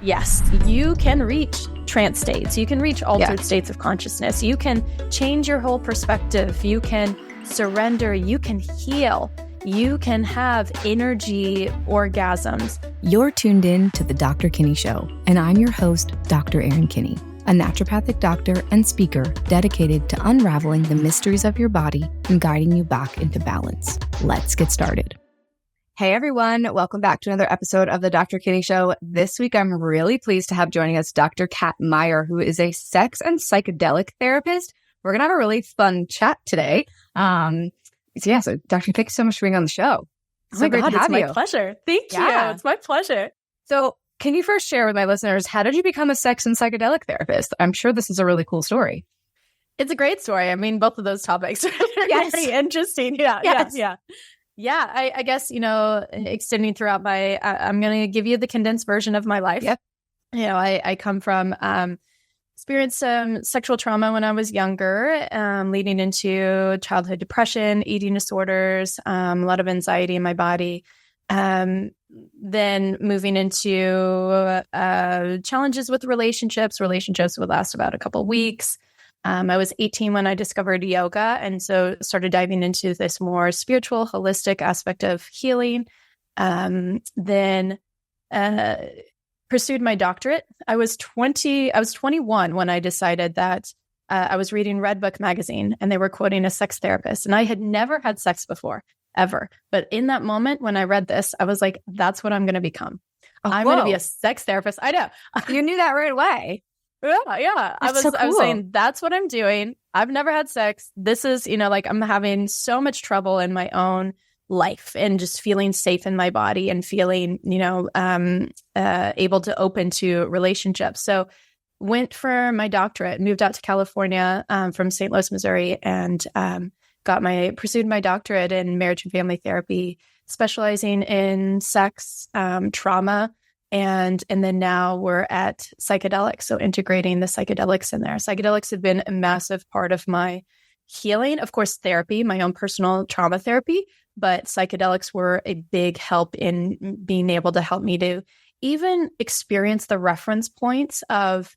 Yes, you can reach trance states. You can reach altered states of consciousness. You can change your whole perspective. You can surrender. You can heal. You can have energy orgasms. You're tuned in to The Dr. Kinney Show, and I'm your host, Dr. Erin Kinney, a naturopathic doctor and speaker dedicated to unraveling the mysteries of your body and guiding you back into balance. Let's get started. Hey everyone, welcome back to another episode of The Dr. Kinney Show. This week, I'm really pleased to have joining us Dr. Kat Meyer, who is a sex and psychedelic therapist. We're going to have a really fun chat today. So Dr. thank you so much for being on the show. Oh my God, it's my pleasure. Thank you. It's my pleasure. So can you first share with my listeners, how did you become a sex and psychedelic therapist? I'm sure this is a really cool story. It's a great story. I mean, both of those topics are very interesting. Yeah, I guess, extending throughout I'm going to give you the condensed version of my life. Yep. I come from, experienced some sexual trauma when I was younger, leading into childhood depression, eating disorders, a lot of anxiety in my body. Then moving into challenges with relationships. Relationships would last about a couple of weeks. I was 18 when I discovered yoga, and so started diving into this more spiritual, holistic aspect of healing. Then pursued my doctorate. I was 21 when I decided that I was reading Redbook magazine, and they were quoting a sex therapist, and I had never had sex before, ever. But in that moment when I read this, I was like, that's what I'm going to become. I'm going to be a sex therapist. I know. You knew that right away. Yeah. I was saying, that's what I'm doing. I've never had sex. This is, I'm having so much trouble in my own life and just feeling safe in my body and feeling, able to open to relationships. So went for my doctorate, moved out to California from St. Louis, Missouri, and pursued my doctorate in marriage and family therapy, specializing in sex, trauma, and then now we're at psychedelics, so integrating the psychedelics in there. Psychedelics have been a massive part of my healing. Of course, therapy, my own personal trauma therapy, but psychedelics were a big help in being able to help me to even experience the reference points of,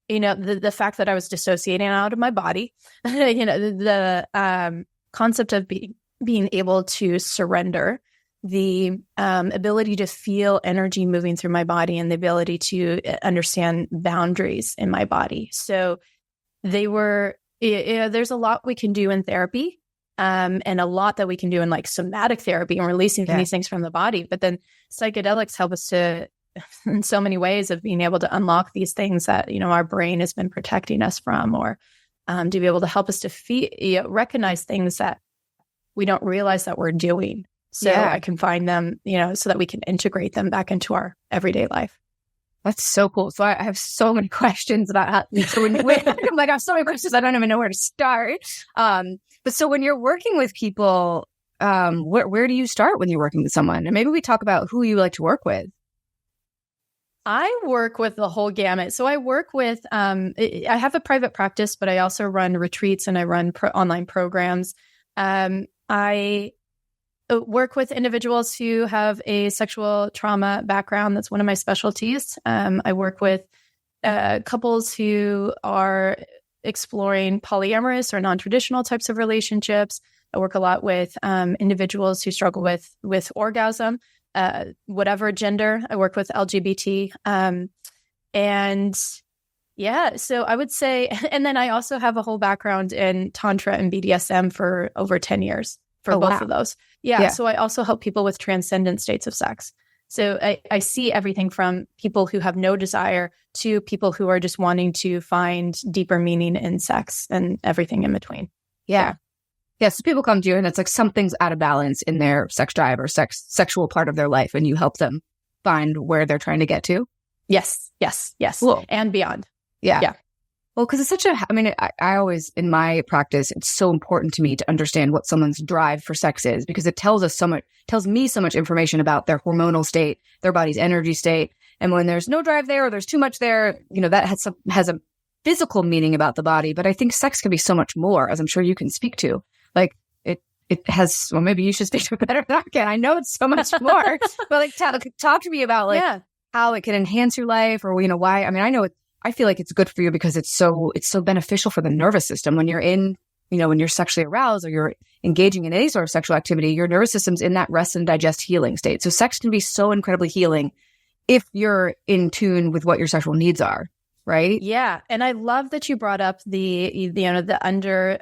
the fact that I was dissociating out of my body, the concept of being able to surrender, the ability to feel energy moving through my body, and the ability to understand boundaries in my body. So there's a lot we can do in therapy, and a lot that we can do in like somatic therapy and releasing these things from the body. But then psychedelics help us to, in so many ways, of being able to unlock these things that, our brain has been protecting us from, or to be able to help us to recognize things that we don't realize that we're doing. So I can find them, so that we can integrate them back into our everyday life. That's so cool. So I have so many questions about how, I'm like, I have so many questions. I don't even know where to start. But so when you're working with people, where do you start when you're working with someone? And maybe we talk about who you like to work with. I work with the whole gamut. So I work with, I have a private practice, but I also run retreats and I run online programs. I work with individuals who have a sexual trauma background. That's one of my specialties. I work with couples who are exploring polyamorous or non-traditional types of relationships. I work a lot with individuals who struggle with orgasm, whatever gender. I work with LGBT. So I would say, and then I also have a whole background in Tantra and BDSM for over 10 years for both of those. Yeah. So I also help people with transcendent states of sex. So I see everything from people who have no desire to people who are just wanting to find deeper meaning in sex and everything in between. Yeah. So people come to you and it's like something's out of balance in their sex drive or sexual part of their life, and you help them find where they're trying to get to. Yes. Cool. And beyond. Yeah. Well, because it's I always, in my practice, it's so important to me to understand what someone's drive for sex is, because it tells me so much information about their hormonal state, their body's energy state. And when there's no drive there or there's too much there, that has a physical meaning about the body. But I think sex can be so much more, as I'm sure you can speak to. Like it has, well, maybe you should speak to it better than I can. I know it's so much more, but like talk to me about how it can enhance your life, or, why. I mean, I feel like it's good for you because it's so beneficial for the nervous system. When you're in, when you're sexually aroused or you're engaging in any sort of sexual activity, your nervous system's in that rest and digest healing state. So sex can be so incredibly healing if you're in tune with what your sexual needs are. Right. Yeah. And I love that you brought up the under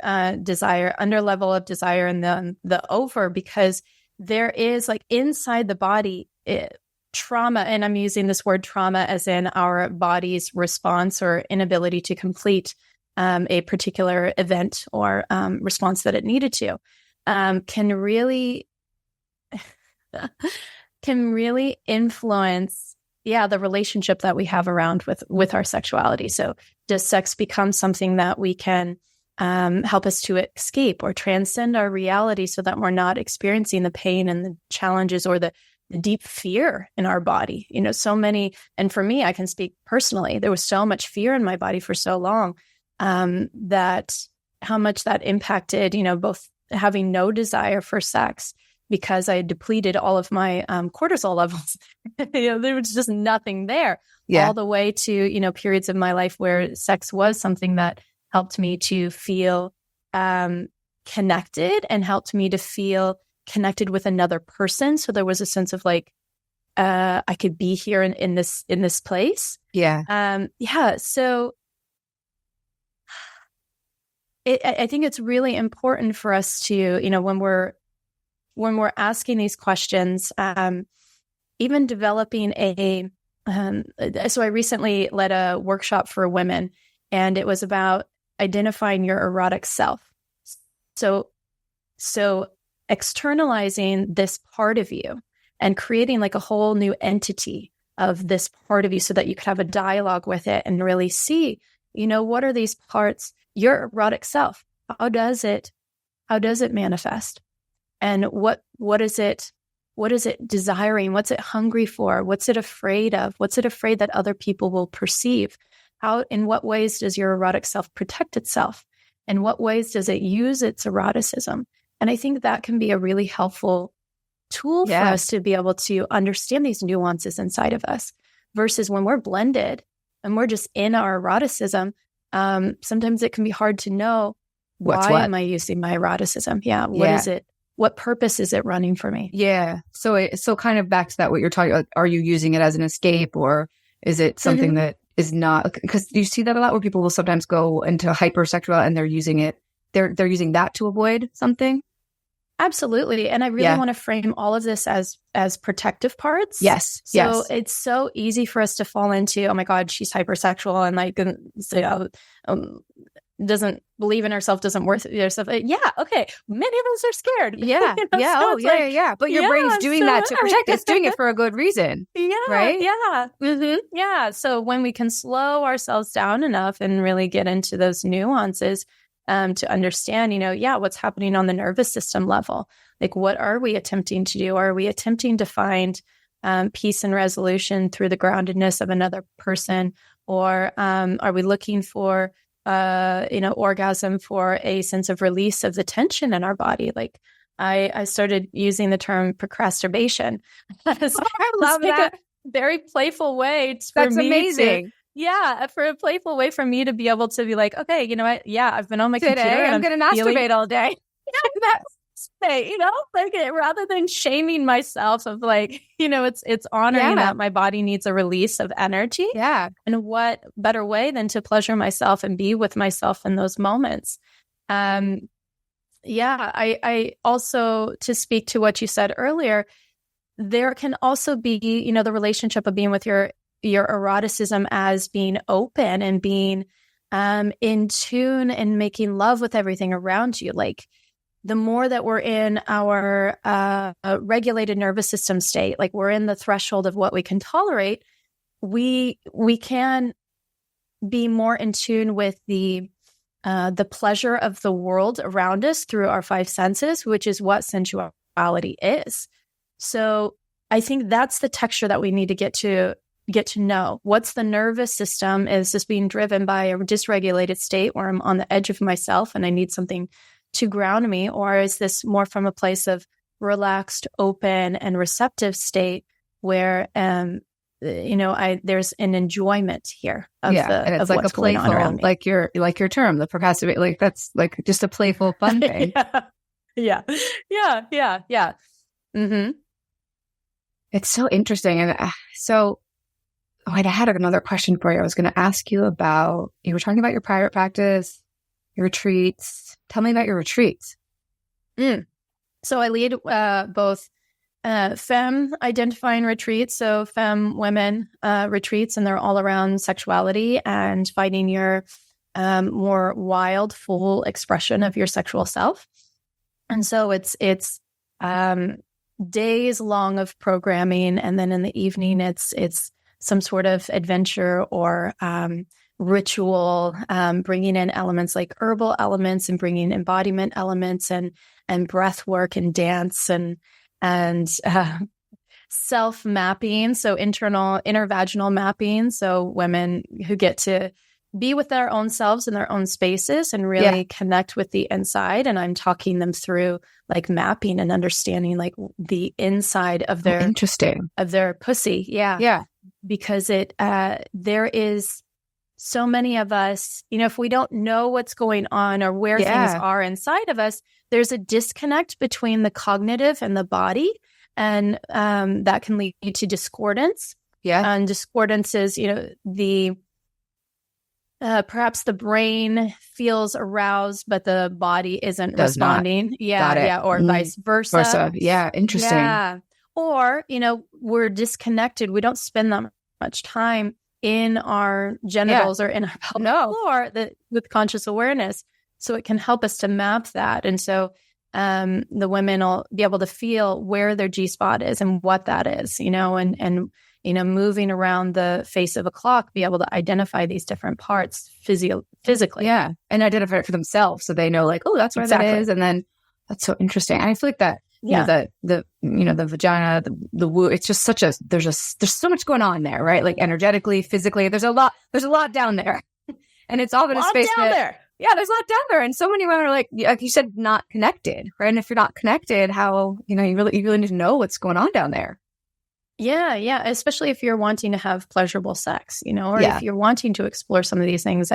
level of desire and the over, because there is like inside the body trauma. And I'm using this word trauma as in our body's response or inability to complete a particular event or response that it needed to can really influence the relationship that we have around with our sexuality. So does sex become something that we can help us to escape or transcend our reality so that we're not experiencing the pain and the challenges or the deep fear in our body? So many, and for me, I can speak personally, there was so much fear in my body for so long that how much that impacted, both having no desire for sex because I had depleted all of my cortisol levels. There was just nothing there. Yeah. All the way to, periods of my life where sex was something that helped me to feel connected and helped me to feel connected with another person. So there was a sense of like, I could be here in this place. Yeah. So I think it's really important for us to, when we're asking these questions, even developing so I recently led a workshop for women, and it was about identifying your erotic self. So externalizing this part of you and creating like a whole new entity of this part of you so that you could have a dialogue with it and really see, what are these parts, your erotic self, how does it manifest? And what is it desiring? What's it hungry for? What's it afraid of? What's it afraid that other people will perceive? In what ways does your erotic self protect itself? In what ways does it use its eroticism? And I think that can be a really helpful tool for us to be able to understand these nuances inside of us, versus when we're blended and we're just in our eroticism. Sometimes it can be hard to know why am I using my eroticism? Yeah. What is it? What purpose is it running for me? Yeah. So kind of back to that, what you're talking about, are you using it as an escape, or is it something that is not? Because do you see that a lot where people will sometimes go into hypersexual and they're using it, they're using that to avoid something? Absolutely. And I really want to frame all of this as protective parts. Yes. So it's so easy for us to fall into, oh my God, she's hypersexual and like, doesn't believe in herself, doesn't worth herself. Yeah. Okay. Many of us are scared. Yeah. Yeah. But your brain's doing that to protect. It's doing it for a good reason. Yeah. Right. Yeah. Mm-hmm. Yeah. So when we can slow ourselves down enough and really get into those nuances, to understand, what's happening on the nervous system level. Like, what are we attempting to do? Are we attempting to find peace and resolution through the groundedness of another person? Or are we looking for, orgasm for a sense of release of the tension in our body? Like, I started using the term procrastination. I love that. A very playful way for me. That's amazing. For a playful way for me to be able to be like, okay, you know what? Yeah, I've been on my computer. And I'm going to masturbate all day. Rather than shaming myself of like, it's honoring that my body needs a release of energy. Yeah. And what better way than to pleasure myself and be with myself in those moments? I also, to speak to what you said earlier, there can also be, the relationship of being with your eroticism as being open and being in tune and making love with everything around you. Like, the more that we're in our regulated nervous system state, like we're in the threshold of what we can tolerate, we can be more in tune with the pleasure of the world around us through our five senses, which is what sensuality is. So I think that's the texture that we need to get to know. What's the nervous system? Is this being driven by a dysregulated state where I'm on the edge of myself and I need something to ground me? Or is this more from a place of relaxed, open, and receptive state where there's an enjoyment here of and it's like a playful, like your term, the procrastinate, like that's like just a playful fun thing. Yeah. Mm-hmm. It's so interesting. And wait, I had another question for you. I was going to ask you about, you were talking about your private practice, your retreats. Tell me about your retreats. So I lead both femme identifying retreats, so femme women retreats, and they're all around sexuality and finding your more wild, full expression of your sexual self. And so it's days long of programming, and then in the evening it's some sort of adventure or ritual, bringing in elements like herbal elements and bringing embodiment elements and breath work and dance and self mapping. So intervaginal mapping. So women who get to be with their own selves in their own spaces and really connect with the inside. And I'm talking them through like mapping and understanding like the inside of their of their pussy. Yeah. Because there is so many of us, if we don't know what's going on or where things are inside of us, there's a disconnect between the cognitive and the body. And that can lead to discordance. Yeah. And discordance is, perhaps the brain feels aroused, but the body isn't responding. Or vice versa. Yeah, interesting. Yeah. Or, we're disconnected. We don't spend that much time in our genitals or in our pelvic floor with conscious awareness. So it can help us to map that. And so the women will be able to feel where their G-spot is and what that is, and moving around the face of a clock, be able to identify these different parts physically. Yeah. And identify it for themselves. So they know like, oh, that's where that is. And then that's so interesting. And I feel like that, the vagina, the woo, it's just there's so much going on there, right? Like energetically, physically, there's a lot down there. And it's all in a space down there. Yeah, there's a lot down there. And so many women are like you said, not connected, right? And if you're not connected, how, you really need to know what's going on down there. Yeah. Especially if you're wanting to have pleasurable sex, or if you're wanting to explore some of these things.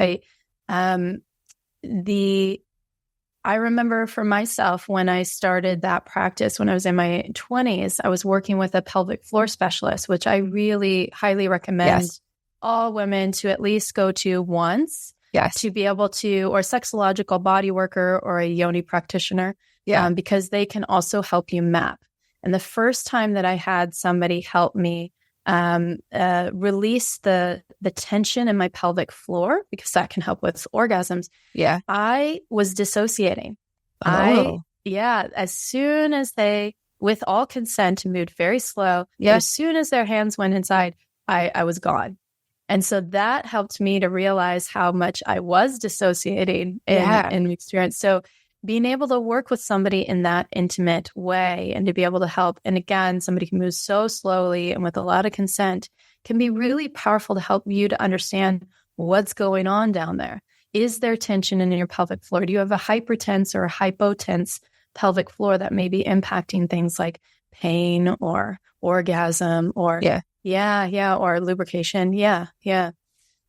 I remember for myself when I started that practice when I was in my 20s, I was working with a pelvic floor specialist, which I really highly recommend all women to at least go to once. Yes. To be able to, or sexological body worker or a yoni practitioner, because they can also help you map. And the first time that I had somebody help me release the tension in my pelvic floor, because that can help with orgasms. Yeah. I was dissociating. As soon as they, with all consent, moved very slow. Yeah. As soon as their hands went inside, I was gone. And so that helped me to realize how much I was dissociating in experience. So being able to work with somebody in that intimate way and to be able to help, and again, somebody can move so slowly and with a lot of consent, can be really powerful to help you to understand what's going on down there. Is there tension in your pelvic floor? Do you have a hypertense or a hypotense pelvic floor that may be impacting things like pain or orgasm or or lubrication?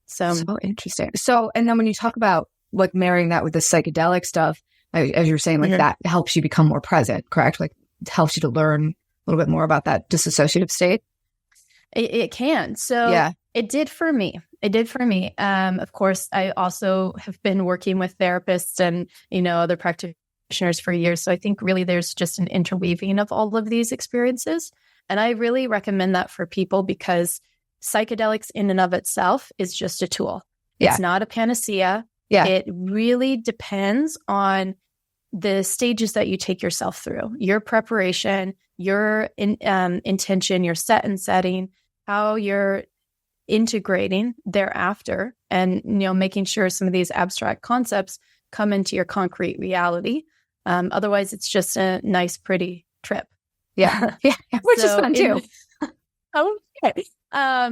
So interesting. So, and then when you talk about like marrying that with the psychedelic stuff, as you're saying, like that helps you become more present, correct? Like it helps you to learn a little bit more about that dissociative state. It can. So it did for me. Of course, I also have been working with therapists and, other practitioners for years. So I think really there's just an interweaving of all of these experiences. And I really recommend that for people because psychedelics in and of itself is just a tool. It's not a panacea. Yeah. It really depends on the stages that you take yourself through, your preparation, your intention, your set and setting, how you're integrating thereafter, and making sure some of these abstract concepts come into your concrete reality. Otherwise, it's just a nice, pretty trip. Yeah, which is fun too.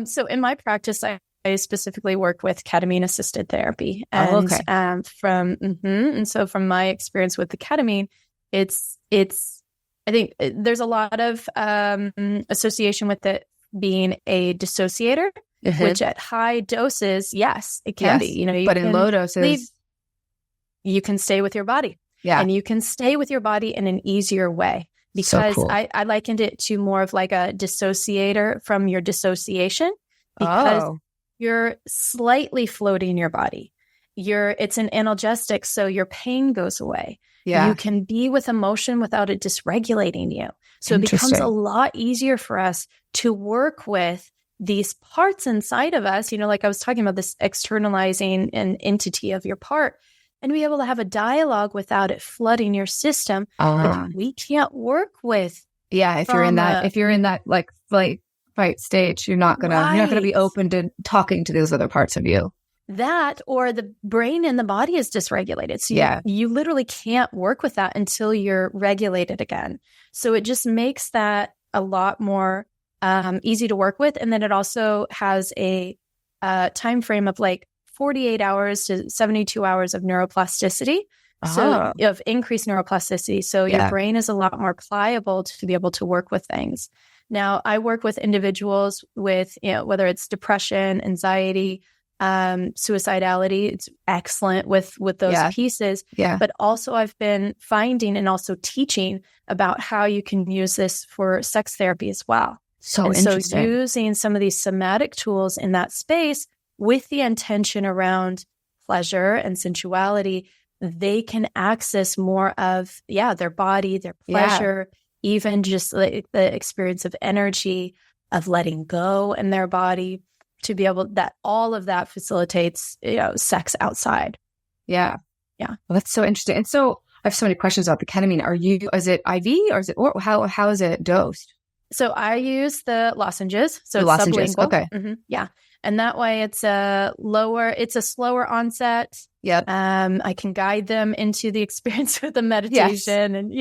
So in my practice, I specifically work with Ketamine-Assisted Therapy, and and so from my experience with the ketamine, it's I think there's a lot of association with it being a dissociator, which at high doses, yes, it can be. You know, but in low doses, you can stay with your body. Yeah. And you can stay with your body in an easier way, because cool. I likened it to more of like a dissociator from your dissociation, because you're slightly floating your body. It's an analgesic, so your pain goes away. Yeah. You can be with emotion without it dysregulating you. So it becomes a lot easier for us to work with these parts inside of us, you know, like I was talking about, this externalizing an entity of your part, and be able to have a dialogue without it flooding your system. We can't work with. Yeah. If you're in that like fight stage, you're not gonna be open to talking to those other parts of you. That, or the brain and the body is dysregulated. So you literally can't work with that until you're regulated again. So it just makes that a lot more easy to work with. And then it also has a time frame of like 48 hours to 72 hours of neuroplasticity. So of increased neuroplasticity. So your brain is a lot more pliable to be able to work with things. Now, I work with individuals with, you know, whether it's depression, anxiety, suicidality. It's excellent with those pieces. Yeah. But also I've been finding and also teaching about how you can use this for sex therapy as well. So using some of these somatic tools in that space with the intention around pleasure and sensuality, they can access more of, their body, their pleasure, even just like the experience of energy, of letting go in their body, to be able that all of that facilitates, you know, sex outside. Yeah. Yeah. Well, that's so interesting. And so I have so many questions about the ketamine. Is it IV or is it, or how is it dosed? So I use the lozenges. So the lozenges. Sublingual. Okay. Mm-hmm. Yeah. And that way it's a slower onset. Yep. I can guide them into the experience with the meditation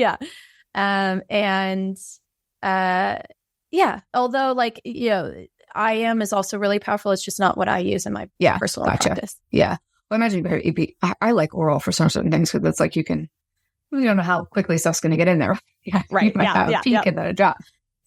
although like, you know, IM is also really powerful. It's just not what I use in my personal practice. Yeah. Well, I imagine I like oral for certain things, because it's like you don't know how quickly stuff's going to get in there. Right. You might have a peak and then a drop.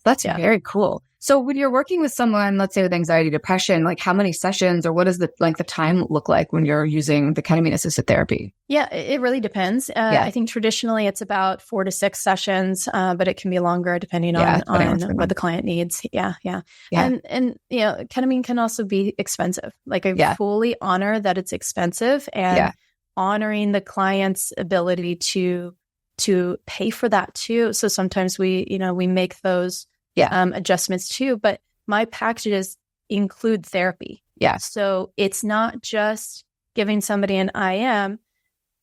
That's very cool. So when you're working with someone, let's say with anxiety, depression, like how many sessions or what does the length of time look like when you're using the ketamine-assisted therapy? Yeah, it really depends. I think traditionally it's about 4 to 6 sessions, but it can be longer depending on what the client needs. Yeah. And you know, ketamine can also be expensive. Like I fully honor that it's expensive, and honoring the client's ability to pay for that too. So sometimes we make those adjustments too, but my packages include therapy. Yeah. So it's not just giving somebody an IM.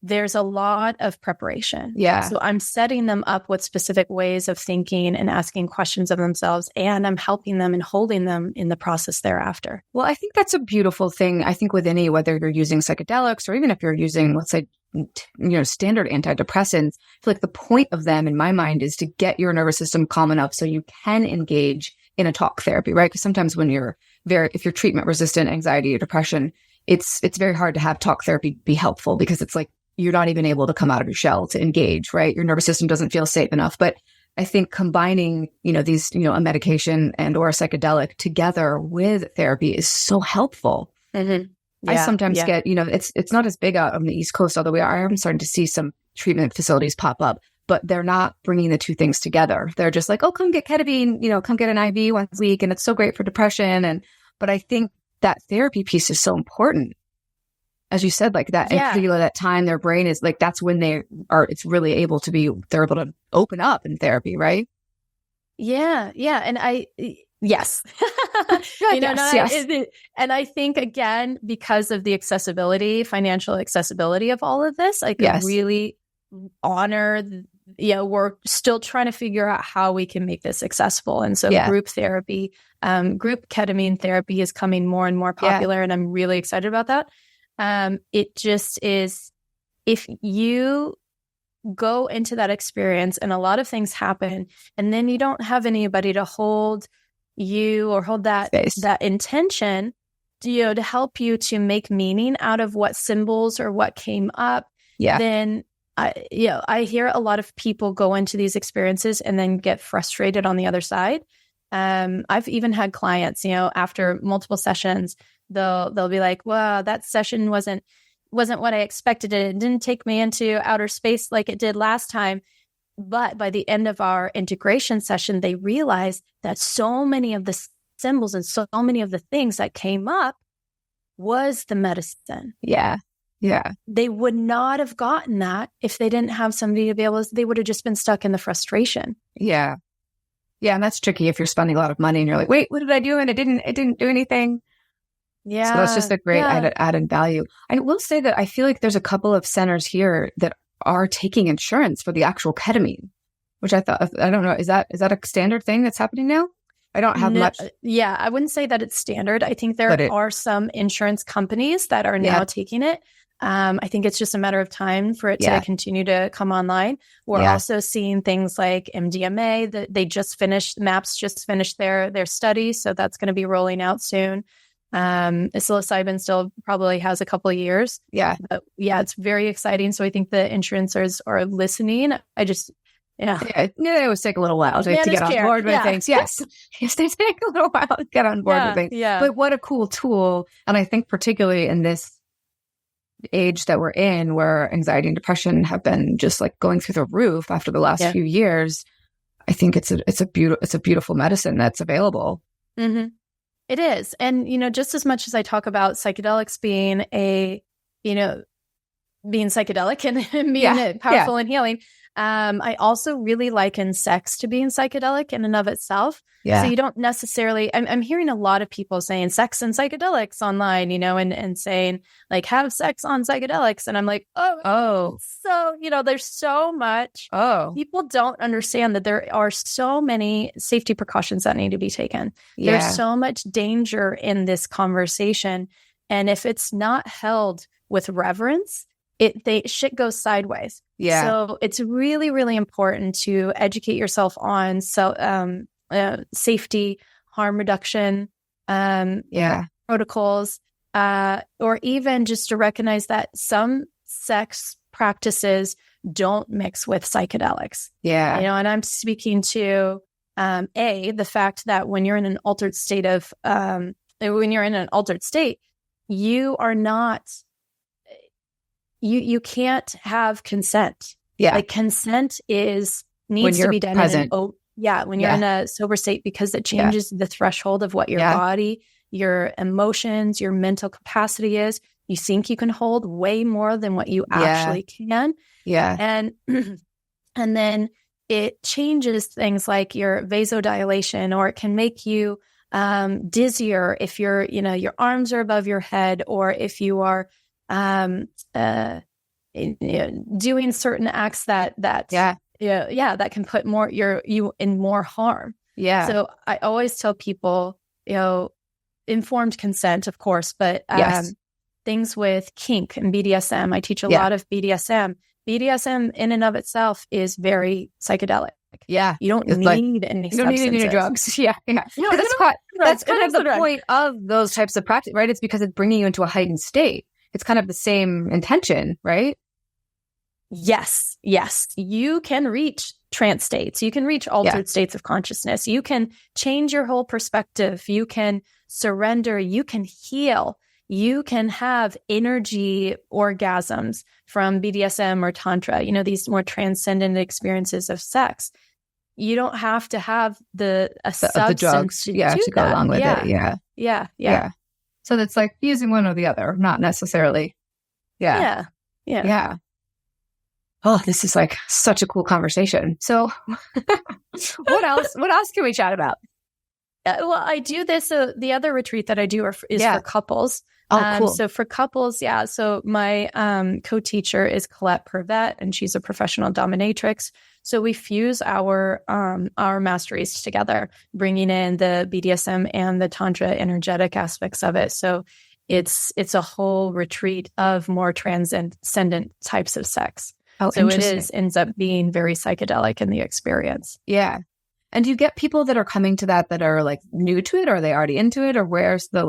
There's a lot of preparation. Yeah. So I'm setting them up with specific ways of thinking and asking questions of themselves, and I'm helping them and holding them in the process thereafter. Well, I think that's a beautiful thing. I think with whether you're using psychedelics or even if you're using, let's say, standard antidepressants, I feel like the point of them in my mind is to get your nervous system calm enough so you can engage in a talk therapy, right? Because sometimes when if you're treatment resistant anxiety or depression, it's very hard to have talk therapy be helpful, because it's like you're not even able to come out of your shell to engage, right? Your nervous system doesn't feel safe enough. But I think combining, these, a medication and or a psychedelic together with therapy is so helpful. Mm-hmm. I sometimes get, it's not as big out on the East Coast, although I'm starting to see some treatment facilities pop up, but they're not bringing the two things together. They're just like, oh, come get ketamine, come get an IV once a week, and it's so great for depression. But I think that therapy piece is so important. As you said, like that, in particular, that time their brain is like, that's when it's really able to open up in therapy, right? Yeah. And yes. Yes. And I think, again, because of the financial accessibility of all of this, I could really honor, we're still trying to figure out how we can make this accessible. And so group therapy, group ketamine therapy is coming more and more popular, and I'm really excited about that. It just is, if you go into that experience and a lot of things happen, and then you don't have anybody to hold you or hold that intention, to help you to make meaning out of what symbols or what came up, then I hear a lot of people go into these experiences and then get frustrated on the other side. I've even had clients, after multiple sessions, they'll be like, well, that session wasn't what I expected. It didn't take me into outer space like it did last time. But by the end of our integration session, they realized that so many of the symbols and so many of the things that came up was the medicine. Yeah. Yeah. They would not have gotten that if they didn't have somebody to be able to, they would have just been stuck in the frustration. Yeah. Yeah. And that's tricky if you're spending a lot of money and you're like, wait, what did I do? And it didn't do anything. Yeah. So that's just a great added value. I will say that I feel like there's a couple of centers here that are taking insurance for the actual ketamine, which I don't know. Is that a standard thing that's happening now? I don't have much. Yeah, I wouldn't say that it's standard. I think there are some insurance companies that are now taking it. I think it's just a matter of time for it to continue to come online. We're also seeing things like MDMA that MAPS just finished their study. So that's going to be rolling out soon. Psilocybin still probably has a couple of years. Yeah. But it's very exciting. So I think the insurances are listening. They always take a little while to get on board with things. Yes. Yes, they take a little while to get on board with things. Yeah. But what a cool tool. And I think particularly in this age that we're in, where anxiety and depression have been just like going through the roof after the last few years, I think it's a beautiful medicine that's available. Mm-hmm. It is. And, just as much as I talk about psychedelics being being psychedelic and being powerful and healing, I also really liken sex to being psychedelic in and of itself. Yeah. So you don't necessarily, I'm hearing a lot of people saying sex and psychedelics online, and saying like, have sex on psychedelics. And I'm like, oh, so, there's so much. People don't understand that there are so many safety precautions that need to be taken. Yeah. There's so much danger in this conversation. And if it's not held with reverence, shit goes sideways. Yeah. So it's really, really important to educate yourself on safety, harm reduction, protocols, or even just to recognize that some sex practices don't mix with psychedelics. Yeah. And I'm speaking to the fact that when you're in an altered state you are not. You can't have consent. Yeah. Like consent needs to be done present. When you're in a sober state, because it changes the threshold of what your body, your emotions, your mental capacity is. You think you can hold way more than what you actually can. Yeah. And then it changes things like your vasodilation, or it can make you dizzier if your arms are above your head, or if you are doing certain acts that can put you in more harm. Yeah. So I always tell people, informed consent, of course, but things with kink and BDSM. I teach a lot of BDSM. BDSM in and of itself is very psychedelic. Yeah. You don't need any substances. You don't need any drugs. Yeah. No, that's kind of the point of those types of practice, right? It's because it's bringing you into a heightened state. It's kind of the same intention, right? Yes. You can reach trance states. You can reach altered states of consciousness. You can change your whole perspective. You can surrender. You can heal. You can have energy orgasms from BDSM or Tantra, these more transcendent experiences of sex. You don't have to have the substance drugs, to go along with it. Yeah. So that's like using one or the other, not necessarily. Yeah. Oh, this is like such a cool conversation. So what else can we chat about? Well, I do this. So the other retreat that I do is for couples. Oh, cool. So for couples, so my co-teacher is Colette Purvette, and she's a professional dominatrix. So we fuse our masteries together, bringing in the BDSM and the Tantra energetic aspects of it. So it's a whole retreat of more transcendent types of sex. Oh, so it ends up being very psychedelic in the experience. Yeah. And do you get people that are coming to that are like new to it, or are they already into it, or where's the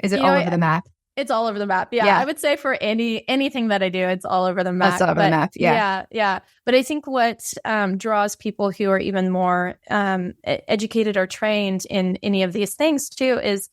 is it all over the map? It's all over the map. Yeah. I would say for anything that I do, it's all over the map. That's all over the map. Yeah. Yeah. But I think what draws people who are even more educated or trained in any of these things too is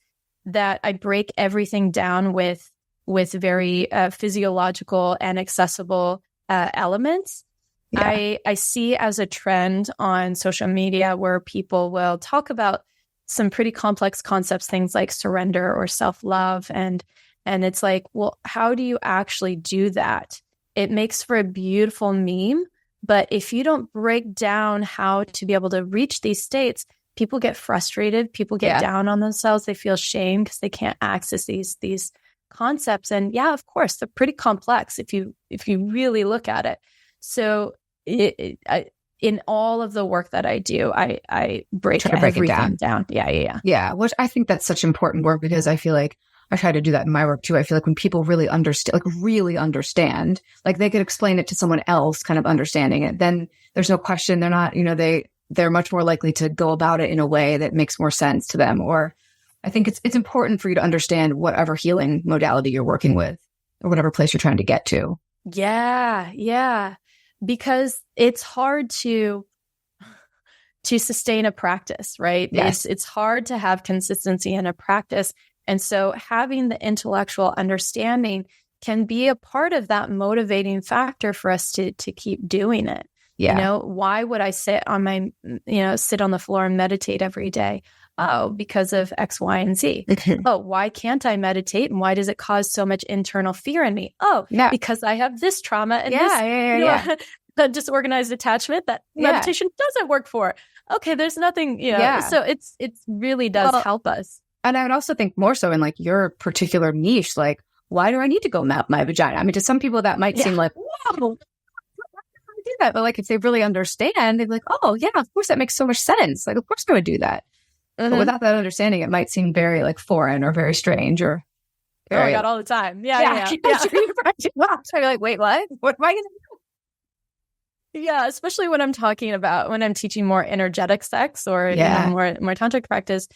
that I break everything down with very physiological and accessible elements. Yeah. I see as a trend on social media where people will talk about some pretty complex concepts, things like surrender or self-love. And it's like, well, how do you actually do that? It makes for a beautiful meme. But if you don't break down how to be able to reach these states, people get frustrated. People get down on themselves. They feel shame because they can't access these concepts. And yeah, of course, they're pretty complex if you really look at it. So in all of the work that I do, I break everything down. Yeah. Which I think that's such important work because I feel like I try to do that in my work too. I feel like when people really understand, like they could explain it to someone else kind of understanding it, then there's no question. They're not, they're much more likely to go about it in a way that makes more sense to them. Or I think it's important for you to understand whatever healing modality you're working with or whatever place you're trying to get to. Yeah. Because it's hard to sustain a practice, right? Yes. It's hard to have consistency in a practice. And so having the intellectual understanding can be a part of that motivating factor for us to keep doing it. Yeah. Why would I sit on the floor and meditate every day? Oh, because of X, Y, and Z. Oh, why can't I meditate? And why does it cause so much internal fear in me? Oh, because I have this trauma and the disorganized attachment that meditation doesn't work for. Okay, there's nothing, so it's really does help us. And I would also think more so in like your particular niche, like, why do I need to go map my vagina? I mean, to some people that might seem like, whoa, I do that. But like, if they really understand, they're like, oh yeah, of course that makes so much sense. Like, of course I would do that. But without that understanding, it might seem very like foreign or very strange or very... Oh my God, all the time. Yeah. I'm like, wait, what? What am I going to do? Yeah, especially when I'm teaching more energetic sex or more tantric practice,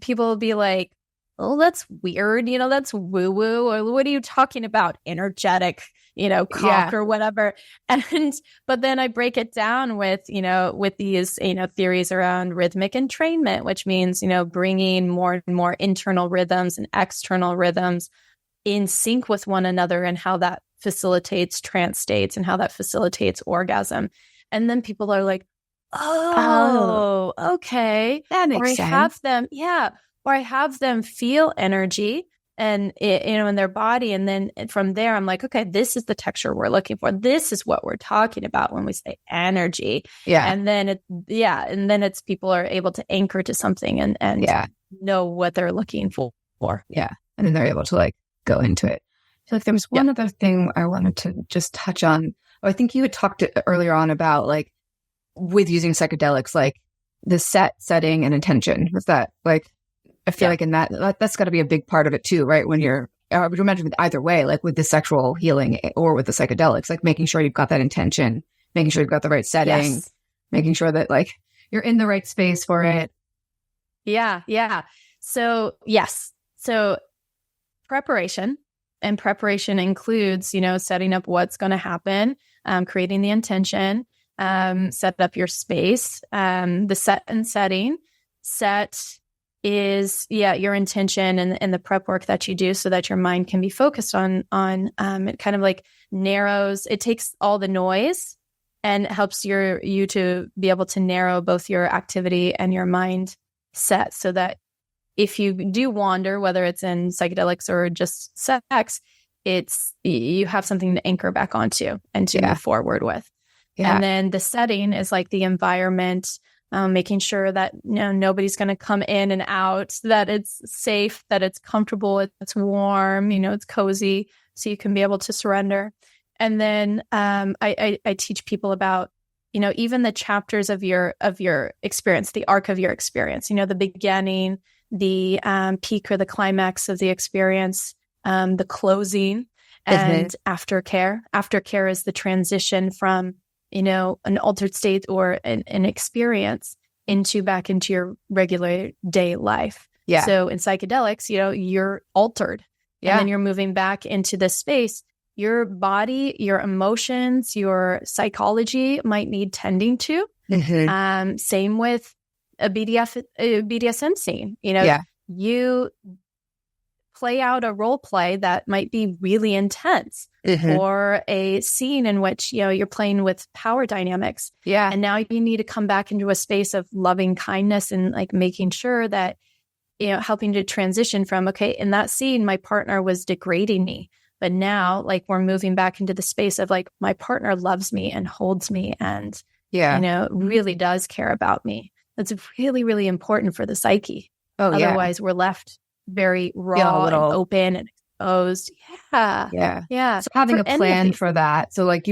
people will be like, oh, that's weird, that's woo-woo, or what are you talking about? Energetic, cock or whatever. But then I break it down with these, theories around rhythmic entrainment, which means, bringing more and more internal rhythms and external rhythms in sync with one another and how that facilitates trance states and how that facilitates orgasm. And then people are like, oh, okay. That makes sense. Or I have them feel energy and in their body. And then from there, I'm like, okay, this is the texture we're looking for. This is what we're talking about when we say energy. Yeah. And then it's people are able to anchor to something and know what they're looking for. Yeah. And then they're able to like go into it. I feel like there was one other thing I wanted to just touch on. I think you had talked earlier on about like with using psychedelics, like the setting and intention. Was that like, I feel like in that's got to be a big part of it too, right? When I would imagine with either way, like with the sexual healing or with the psychedelics, like making sure you've got that intention, making sure you've got the right setting, making sure that like you're in the right space for it. Yeah. So yes. So preparation includes, setting up what's going to happen, creating the intention, set up your space, the set and setting. Set is your intention and the prep work that you do so that your mind can be focused on it kind of like narrows, it takes all the noise and helps you to be able to narrow both your activity and your mind set so that if you do wander, whether it's in psychedelics or just sex, you have something to anchor back onto and to move forward with. Yeah. And then the setting is like the environment, making sure that nobody's going to come in and out, that it's safe, that it's comfortable, it's warm, it's cozy, so you can be able to surrender. And then I teach people about even the chapters of your experience, the arc of your experience. The beginning, the peak or the climax of the experience, the closing, and aftercare. Aftercare is the transition from an altered state or an experience back into your regular day life. Yeah. So in psychedelics, you're altered. Yeah. And then you're moving back into this space. Your body, your emotions, your psychology might need tending to. Mm-hmm. Same with a BDSM scene. You play out a role play that might be really intense, or a scene in which, you're playing with power dynamics. Yeah. And now you need to come back into a space of loving kindness and like making sure that, helping to transition from, okay, in that scene, my partner was degrading me. But now, like, we're moving back into the space of like, my partner loves me and holds me and, really does care about me. That's really, really important for the psyche. Oh, Otherwise, we're left very raw and open and exposed. Yeah. So having a plan for that. So like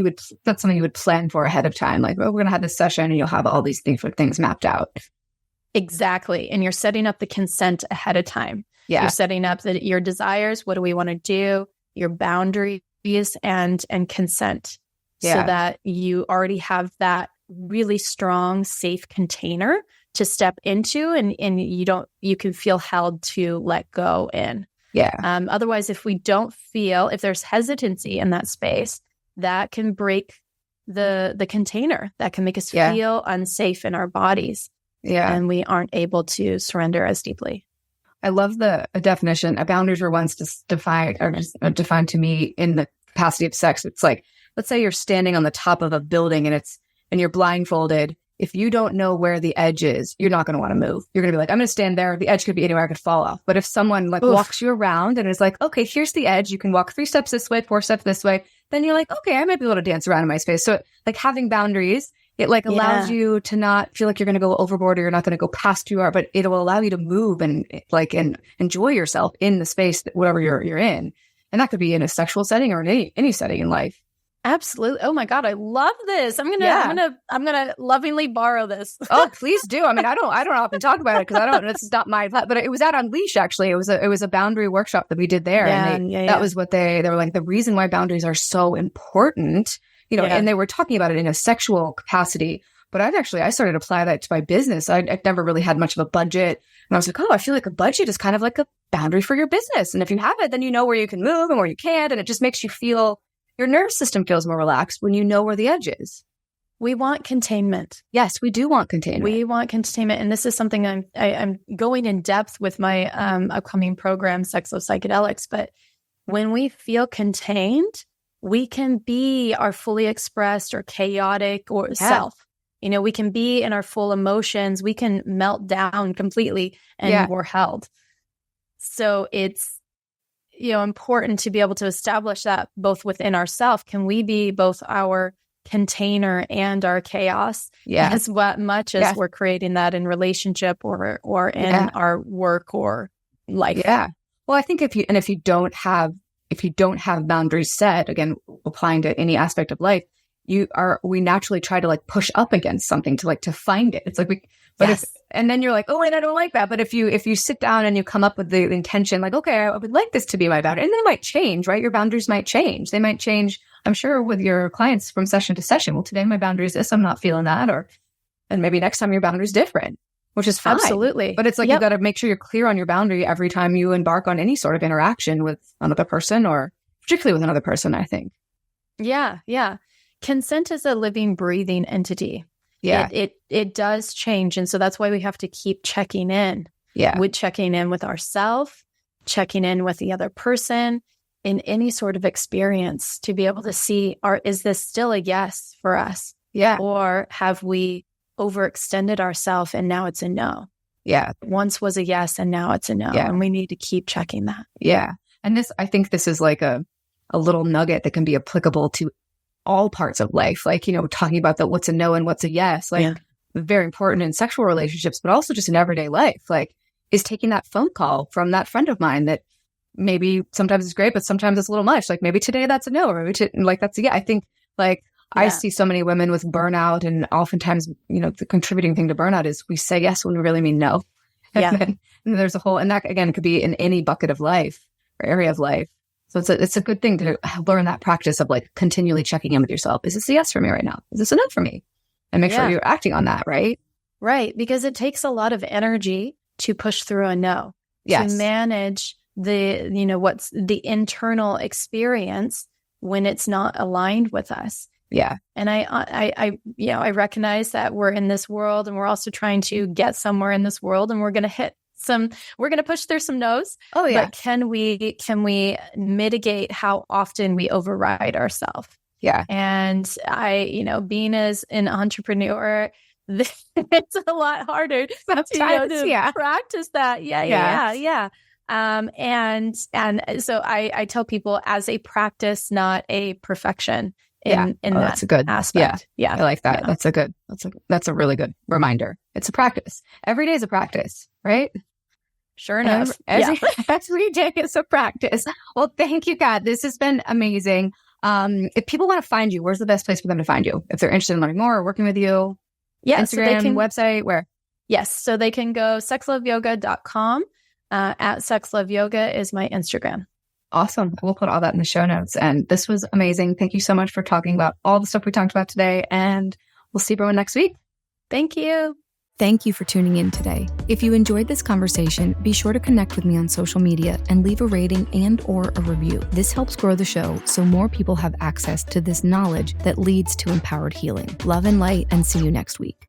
that's something you would plan for ahead of time. Like, we're going to have this session and you'll have all these things mapped out. Exactly. And you're setting up the consent ahead of time. Yeah. You're setting up your desires. What do we want to do? Your boundaries and consent. So that you already have that really strong, safe container to step into, and you can feel held to let go in. Yeah. Otherwise, if there's hesitancy in that space, that can break the container. That can make us feel unsafe in our bodies. Yeah. And we aren't able to surrender as deeply. I love the definition. Boundaries were once defined to me in the capacity of sex. It's like, let's say you're standing on the top of a building and you're blindfolded. If you don't know where the edge is, you're not going to want to move. You're going to be like, I'm going to stand there. The edge could be anywhere. I could fall off. But if someone walks you around and is like, okay, here's the edge. You can walk 3 steps this way, 4 steps this way. Then you're like, okay, I might be able to dance around in my space. So like having boundaries, it like allows you to not feel like you're going to go overboard or you're not going to go past who you are, but it will allow you to move and enjoy yourself in the space, whatever you're in. And that could be in a sexual setting or in any setting in life. Absolutely. Oh my God, I love this. I'm gonna lovingly borrow this. Oh, please do. I mean, I don't often talk about it because this is not my, but it was at Unleash actually. It was a boundary workshop that we did there, that was what they were like. The reason why boundaries are so important, and they were talking about it in a sexual capacity. But I started to apply that to my business. I'd never really had much of a budget, and I was like, oh, I feel like a budget is kind of like a boundary for your business, and if you have it, then you know where you can move and where you can't, and it just makes you feel. Your nervous system feels more relaxed when you know where the edge is. We want containment. Yes, we do want containment. We want containment. And this is something I'm going in depth with my upcoming program, Psychedelics. But when we feel contained, we can be our fully expressed or chaotic or self. We can be in our full emotions. We can melt down completely and we're held. So it's important to be able to establish that both within ourselves. Can we be both our container and our chaos as much as we're creating that in relationship or in our work or life? Yeah. Well, I think if you don't have boundaries set, again, applying to any aspect of life, we naturally try to like push up against something to find it. It's like and then you're like, oh, wait, I don't like that. But if you sit down and you come up with the intention, like, okay, I would like this to be my boundary, and they might change, right? Your boundaries might change. They might change, I'm sure, with your clients from session to session. Well, today my boundary is this. I'm not feeling that. And maybe next time your boundary is different, which is fine. Absolutely. But it's like, you got to make sure you're clear on your boundary every time you embark on any sort of interaction with another person, or particularly with another person, I think. Yeah. Yeah. Consent is a living, breathing entity. Yeah. It does change. And so that's why we have to keep checking in. Yeah. With checking in with ourselves, checking in with the other person in any sort of experience to be able to see, is this still a yes for us? Yeah. Or have we overextended ourselves and now it's a no? Yeah. Once was a yes and now it's a no. Yeah. And we need to keep checking that. Yeah. And I think this is like a little nugget that can be applicable to all parts of life. Like, talking about what's a no and what's a yes, very important in sexual relationships, but also just in everyday life, like, is taking that phone call from that friend of mine that maybe sometimes it's great, but sometimes it's a little much. Like maybe today that's a no, or maybe that's a yeah. I think I see so many women with burnout, and oftentimes, the contributing thing to burnout is we say yes when we really mean no. Yeah. And then there's and that again could be in any bucket of life or area of life. So it's a good thing to learn that practice of like continually checking in with yourself. Is this a yes for me right now? Is this a no for me? And make sure you're acting on that, right? Right. Because it takes a lot of energy to push through a no. to manage the, what's the internal experience when it's not aligned with us. Yeah. And I recognize that we're in this world and we're also trying to get somewhere in this world, and we're going to push through some no's. Oh yeah. But can we mitigate how often we override ourselves? Yeah. And being as an entrepreneur, it's a lot harder to practice that. Yeah. And so I tell people, as a practice, not a perfection. In that that's a good aspect. Yeah. I like that. Yeah. That's a really good reminder. It's a practice. Every day is a practice, right? Sure enough. Every day is a practice. Well, thank you, Kat. This has been amazing. If people want to find you, where's the best place for them to find you? If they're interested in learning more or working with you? Yeah. Instagram, website, where? Yes. So they can go sexloveyoga.com. At sexloveyoga is my Instagram. Awesome. We'll put all that in the show notes. And this was amazing. Thank you so much for talking about all the stuff we talked about today. And we'll see everyone next week. Thank you. Thank you for tuning in today. If you enjoyed this conversation, be sure to connect with me on social media and leave a rating and/or a review. This helps grow the show so more people have access to this knowledge that leads to empowered healing. Love and light, and see you next week.